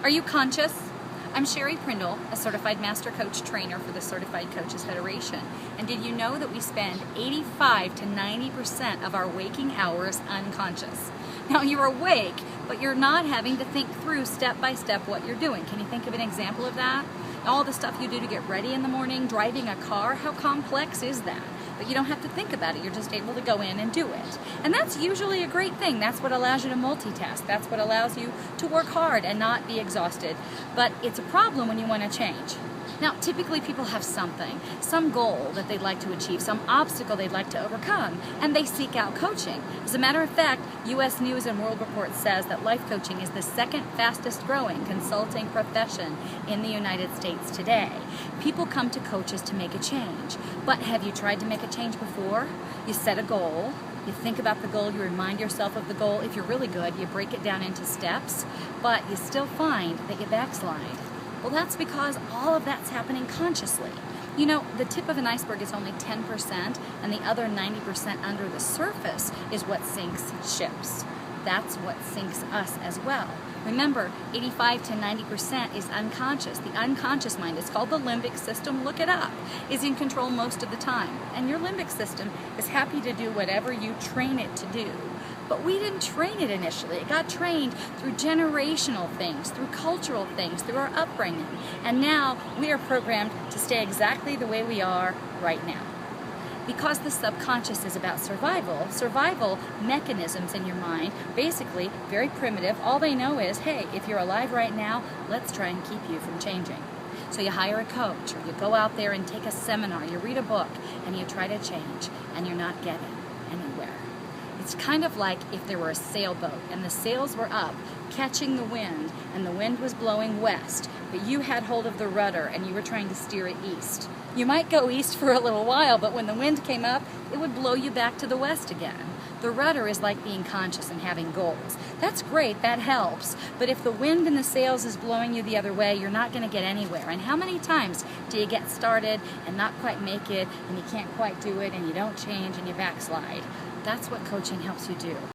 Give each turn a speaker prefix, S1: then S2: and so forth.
S1: Are you conscious? I'm Prindle, a certified master coach trainer for the Certified Coaches Federation. And did you know that we spend 85 to 90% of our waking hours unconscious? Now you're awake, but you're not having to think through step by step what you're doing. Can you think of an example of that? All the stuff you do to get ready in the morning, driving a car, how complex is that? But you don't have to think about it, you're just able to go in and do it. And that's usually a great thing. That's what allows you to multitask. That's what allows you to work hard and not be exhausted. But it's a problem when you want to change. Now, typically people have something, some goal that they'd like to achieve, some obstacle they'd like to overcome, and they seek out coaching. As a matter of fact, U.S. News and World Report says that life coaching is the second fastest growing consulting profession in the United States today. People come to coaches to make a change, but have you tried to make a change before? You set a goal, you think about the goal, you remind yourself of the goal. If you're really good, you break it down into steps, but you still find that you backslide. Well, that's because all of that's happening consciously. You know, the tip of an iceberg is only 10%, and the other 90% under the surface is what sinks ships. That's what sinks us as well. Remember, 85 to 90% is unconscious. The unconscious mind, it's called the limbic system, look it up, is in control most of the time. And your limbic system is happy to do whatever you train it to do. But we didn't train it initially. It got trained through generational things, through cultural things, through our upbringing. And now we are programmed to stay exactly the way we are right now. Because the subconscious is about survival mechanisms in your mind, basically very primitive. All they know is, hey, if you're alive right now, let's try and keep you from changing. So you hire a coach, or you go out there and take a seminar, you read a book, and you try to change, and you're not getting anywhere. It's kind of like if there were a sailboat and the sails were up, catching the wind, and the wind was blowing west, but you had hold of the rudder and you were trying to steer it east. You might go east for a little while, but when the wind came up, it would blow you back to the west again. The rudder is like being conscious and having goals. That's great, that helps, but if the wind in the sails is blowing you the other way, you're not going to get anywhere. And how many times do you get started and not quite make it, and you can't quite do it, and you don't change, and you backslide? That's what coaching helps you do.